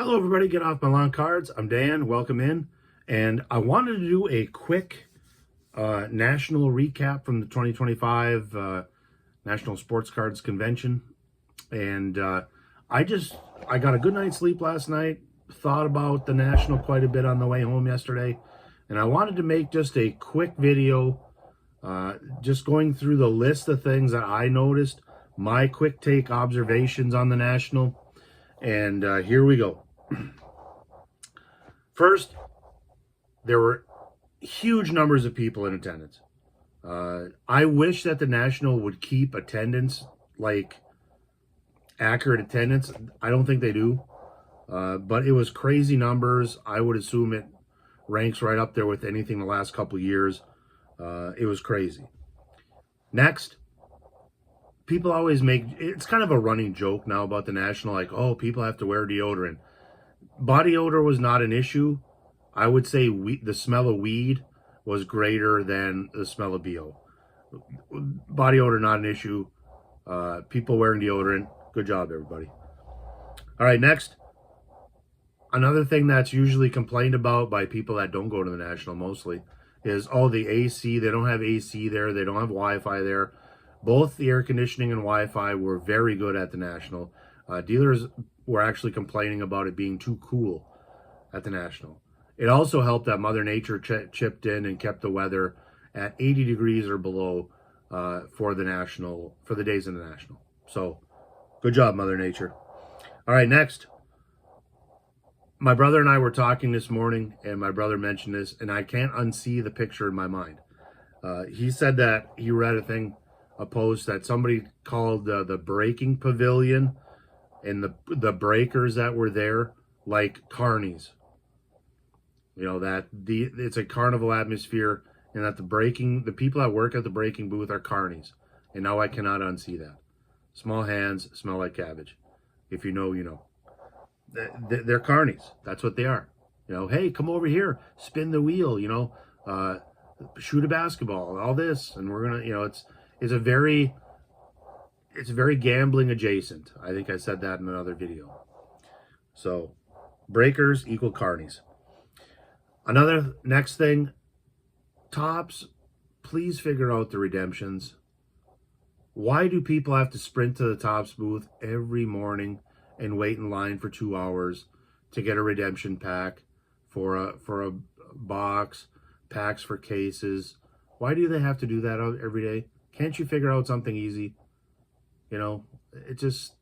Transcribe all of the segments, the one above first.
Hello, everybody. Get off my lawn cards. I'm Dan. Welcome in. And I wanted to do a quick national recap from the 2025 National Sports Cards Convention. And I got a good night's sleep last night, thought about the national quite a bit on the way home yesterday. And I wanted to make just a quick video, just going through the list of things that I noticed, my quick take observations on the national. And here we go. First, there were huge numbers of people in attendance. I wish that the National would keep attendance, like accurate attendance. I don't think they do, but it was crazy numbers. I would assume it ranks right up there with anything the last couple of years. It was crazy. Next, people always make, it's kind of a running joke now about the National, like, oh, people have to wear deodorant. Body odor was not an issue. I would say the smell of weed was greater than the smell of BO. Body odor, not an issue. People wearing deodorant, good job, everybody. All right, next. Another thing that's usually complained about by people that don't go to the National mostly is, oh, the AC, they don't have AC there. They don't have Wi-Fi there. Both the air conditioning and Wi-Fi were very good at the National. Dealers were actually complaining about it being too cool at the National. It also helped that Mother Nature chipped in and kept the weather at 80 degrees or below for the National, for the days in the National. So, good job, Mother Nature. All right, next. My brother and I were talking this morning, and my brother mentioned this, and I can't unsee the picture in my mind. He said that he read a post that somebody called the Breaking Pavilion and the breakers that were there like carnies. You know, that it's a carnival atmosphere, and that the people that work at the breaking booth are carnies. And now I cannot unsee that. Small hands smell like cabbage. If you know, you know. They're carnies. That's what they are. You know, hey, come over here, spin the wheel, you know, shoot a basketball, all this, and we're gonna, you know, it's very gambling adjacent. I think I said that in another video. So, breakers equal carnies. Another next thing, Tops, please figure out the redemptions. Why do people have to sprint to the Tops booth every morning and wait in line for 2 hours to get a redemption pack for a box, packs for cases? Why do they have to do that every day? Can't you figure out something easy? You know, it just...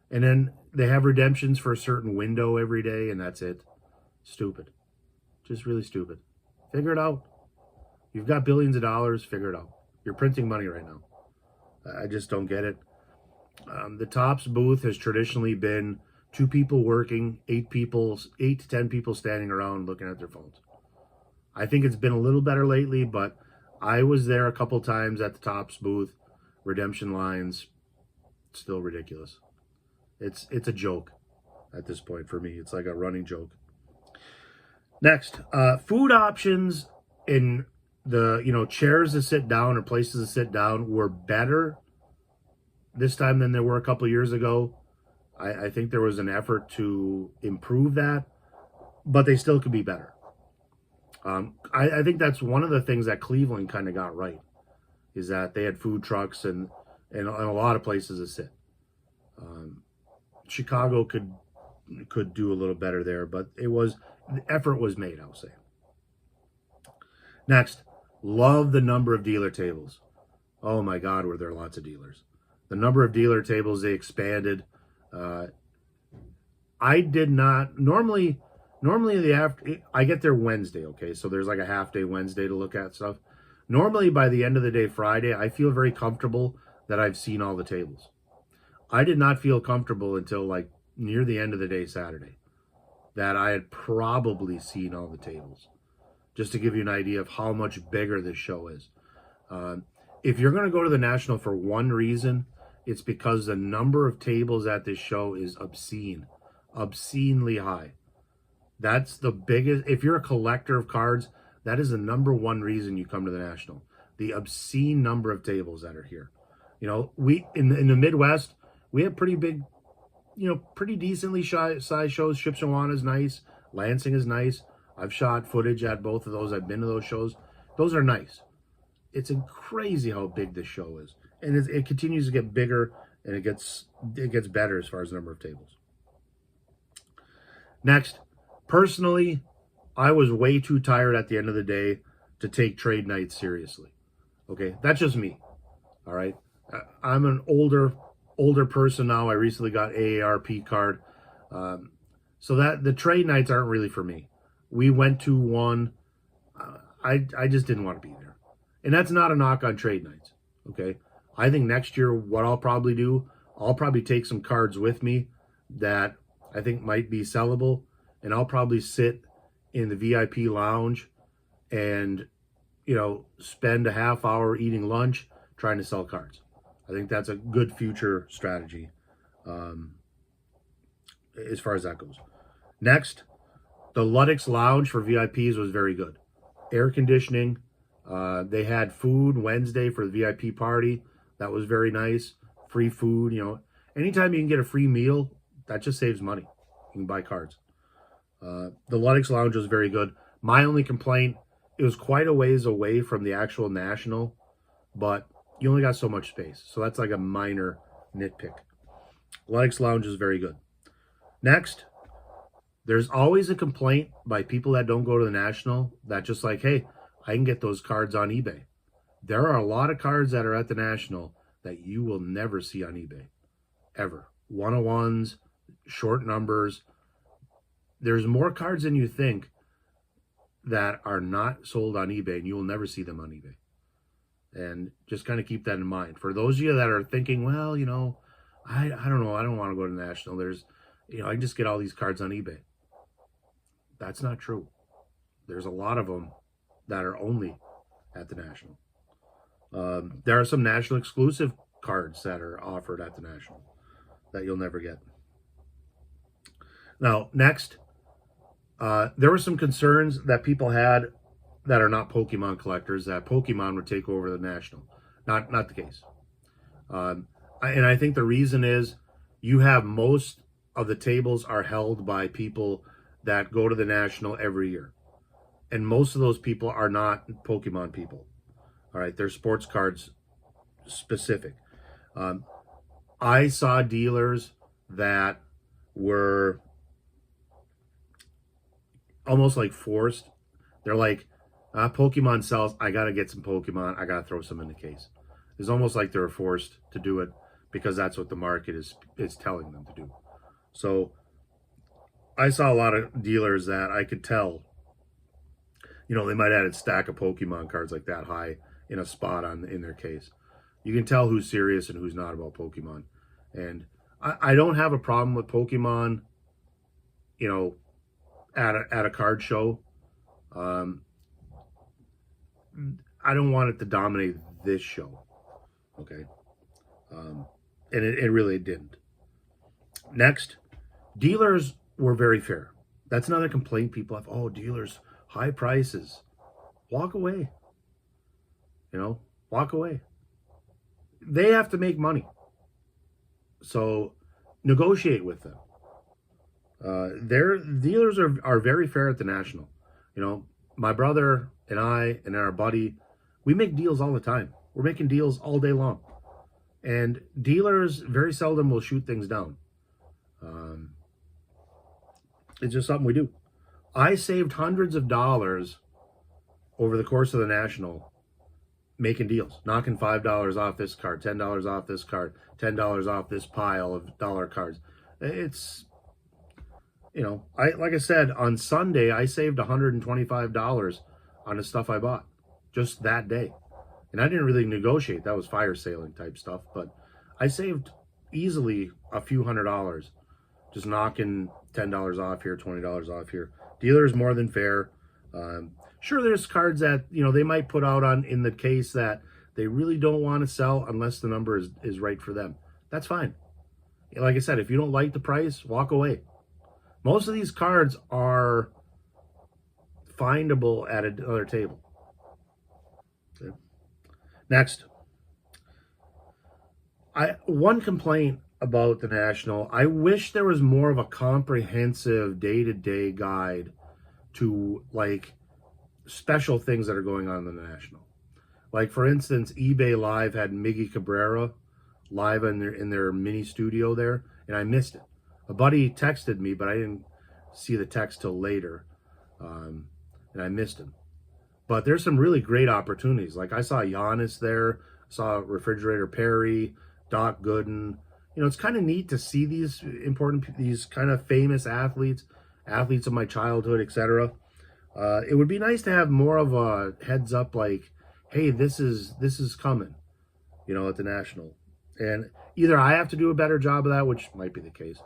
And then they have redemptions for a certain window every day, and that's it. Stupid. Just really stupid. Figure it out. You've got billions of dollars, figure it out. You're printing money right now. I just don't get it. The Tops booth has traditionally been 2 people working, 8 to 10 people standing around looking at their phones. I think it's been a little better lately, but I was there a couple times at the Tops booth. Redemption lines, still ridiculous. It's a joke at this point for me. It's like a running joke. Next, food options in the, you know, chairs to sit down or places to sit down were better this time than there were a couple years ago. I think there was an effort to improve that, but they still could be better. I think that's one of the things that Cleveland kind of got right, is that they had food trucks and a lot of places to sit. Chicago could do a little better there, but the effort was made, I'll say. Next, love the number of dealer tables. Oh my God, were there lots of dealers. The number of dealer tables, they expanded. I did not, normally I get there Wednesday, okay? So there's like a half day Wednesday to look at stuff. Normally by the end of the day Friday, I feel very comfortable that I've seen all the tables. I did not feel comfortable until like near the end of the day Saturday that I had probably seen all the tables. Just to give you an idea of how much bigger this show is. If you're going to go to the National for one reason, it's because the number of tables at this show is obscenely high. That's the biggest. If you're a collector of cards, that is the number one reason you come to the National. The obscene number of tables that are here. You know, we in the Midwest, we have pretty big pretty decently sized shows. Shipshewana is nice. Lansing is nice. I've shot footage at both of those. I've been to those shows. Those are nice. It's crazy how big this show is, and it continues to get bigger, and it gets better as far as the number of tables. Next, personally, I was way too tired at the end of the day to take trade nights seriously. Okay, that's just me. All right, I'm an older person now. I recently got AARP card, so that the trade nights aren't really for me. We went to one. I just didn't want to be there, and that's not a knock on trade nights. Okay, I think next year what I'll probably do, I'll probably take some cards with me that I think might be sellable, and I'll probably sit in the VIP lounge and spend a half hour eating lunch trying to sell cards. I think that's a good future strategy as far as that goes. Next, the Ludex Lounge for VIPs was very good. Air conditioning. They had food Wednesday for the VIP party. That was very nice. Free food. Anytime you can get a free meal, that just saves money. You can buy cards. The Ludex Lounge was very good. My only complaint, it was quite a ways away from the actual national, but you only got so much space. So that's like a minor nitpick. Ludex Lounge is very good. Next, there's always a complaint by people that don't go to the national that just like, hey, I can get those cards on eBay. There are a lot of cards that are at the national that you will never see on eBay, ever. 101s, short numbers. There's more cards than you think that are not sold on eBay, and you will never see them on eBay. And just kind of keep that in mind. For those of you that are thinking, well, I don't know, I don't want to go to national. There's, I can just get all these cards on eBay. That's not true. There's a lot of them that are only at the national. There are some national exclusive cards that are offered at the national that you'll never get. Now, next, there were some concerns that people had that are not Pokemon collectors, that Pokemon would take over the national. Not the case. And I think the reason is you have most of the tables are held by people that go to the national every year. And most of those people are not Pokemon people. All right, they're sports cards specific. I saw dealers that were almost like forced. They're like, Pokemon sells, I got to get some Pokemon. I got to throw some in the case. It's almost like they're forced to do it because that's what the market is telling them to do. So I saw a lot of dealers that I could tell, they might add a stack of Pokemon cards like that high in a spot in their case. You can tell who's serious and who's not about Pokemon. And I don't have a problem with Pokemon, at a card show. I don't want it to dominate this show. Okay. And it really didn't. Next, dealers were very fair. That's another complaint people have. Oh, dealers, high prices. Walk away. Walk away. They have to make money. So negotiate with them. Their dealers are very fair at the national. My brother and I and our buddy, we make deals all the time. We're making deals all day long. And dealers very seldom will shoot things down. It's just something we do. I saved hundreds of dollars over the course of the national making deals, knocking $5 off this card, $10 off this card, $10 off this pile of dollar cards. It's, like I said, on Sunday, I saved $125 on the stuff I bought just that day. And I didn't really negotiate. That was fire sailing type stuff. But I saved easily a few $100s just knocking $10 off here, $20 off here. Dealers more than fair. Sure, there's cards that, they might put out in the case that they really don't want to sell unless the number is right for them. That's fine. Like I said, if you don't like the price, walk away. Most of these cards are findable at another table. Okay. Next. One complaint about the National. I wish there was more of a comprehensive day-to-day guide to like special things that are going on in the National. Like for instance, eBay Live had Miggy Cabrera live in their mini studio there, and I missed it. A buddy texted me, but I didn't see the text till later, and I missed him. But there's some really great opportunities. Like I saw Giannis there, saw Refrigerator Perry, Doc Gooden. You know, it's kind of neat to see these these kind of famous athletes of my childhood, etc. It would be nice to have more of a heads up, like, hey, this is coming, you know, at the National. And either I have to do a better job of that, which might be the case,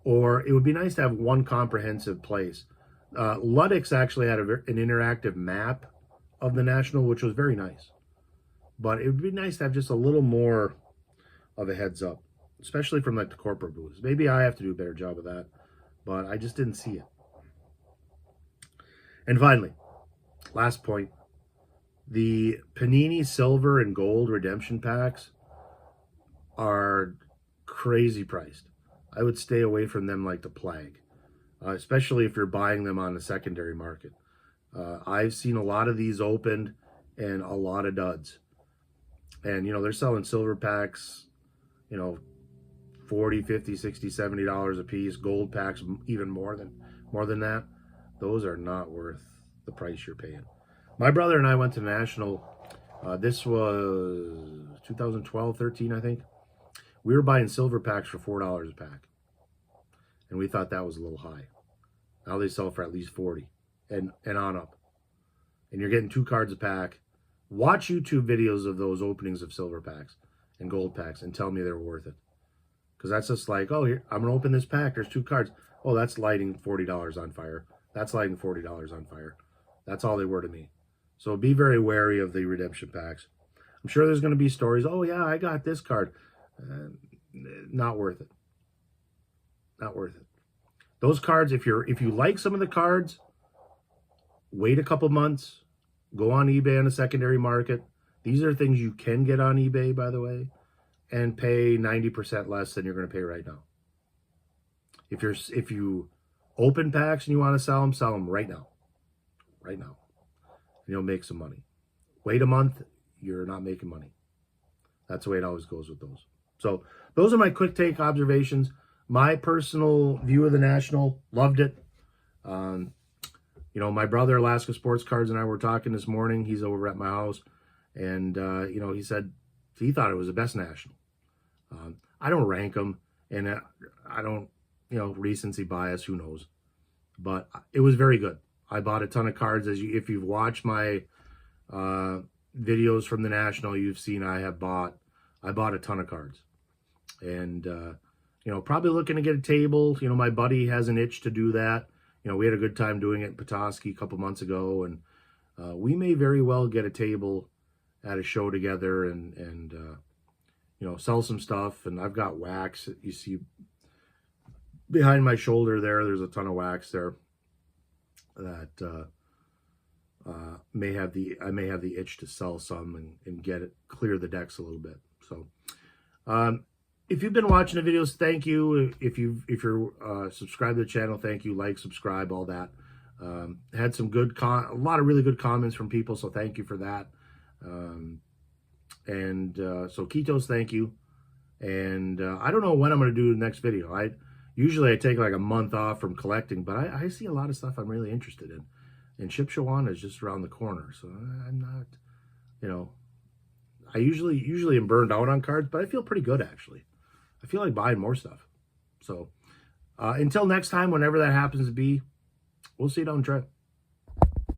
or it would be nice to have one comprehensive place. Luddix actually had an interactive map of the National, which was very nice. But it would be nice to have just a little more of a heads up, especially from like the corporate booths. Maybe I have to do a better job of that, but I just didn't see it. And finally, last point, the Panini Silver and Gold redemption packs are crazy priced. I would stay away from them like the plague, especially if you're buying them on the secondary market. I've seen a lot of these opened and a lot of duds. And, you know, they're selling silver packs, you know, $40, $50, $60, $70 a piece. Gold packs even more than that. Those are not worth the price you're paying. My brother and I went to National. This was 2012, 13, I think. We were buying silver packs for $4 a pack. And we thought that was a little high. Now they sell for at least 40 and on up. And you're getting 2 cards a pack. Watch YouTube videos of those openings of silver packs and gold packs and tell me they're worth it. Because that's just like, oh, here, I'm going to open this pack. There's 2 cards. Oh, that's lighting $40 on fire. That's lighting $40 on fire. That's all they were to me. So be very wary of the redemption packs. I'm sure there's going to be stories. Oh, yeah, I got this card. Not worth it. Not worth it. Those cards, if you like some of the cards, wait a couple months. Go on eBay on the secondary market. These are things you can get on eBay, by the way, and pay 90% less than you're going to pay right now. If you open packs and you want to sell them right now. Right now. And you'll make some money. Wait a month, you're not making money. That's the way it always goes with those. So those are my quick take observations. My personal view of the National, loved it. You know, my brother, Alaska Sports Cards, and I were talking this morning. He's over at my house. And, you know, he said he thought it was the best National. I don't rank them. And I don't, you know, recency bias, who knows. But it was very good. I bought a ton of cards. If you've watched my videos from the National, you've seen I bought a ton of cards. And, you know, probably looking to get a table. You know, my buddy has an itch to do that. You know, we had a good time doing it in Petoskey a couple months ago, and we may very well get a table at a show together and you know, sell some stuff. And I've got wax. You see behind my shoulder there's a ton of wax there that I may have the itch to sell some and get it, clear the decks a little bit. So if you've been watching the videos, thank you. If you're subscribed to the channel, thank you. Like, subscribe, all that. Had some a lot of really good comments from people, so thank you for that. So Ketos, thank you. And I don't know when I'm going to do the next video. Usually I take like a month off from collecting, but I see a lot of stuff I'm really interested in. And Shipshawana is just around the corner, so I'm not, you know, I usually am burned out on cards, but I feel pretty good, actually. I feel like buying more stuff. So until next time, whenever that happens to be, we'll see you down the track.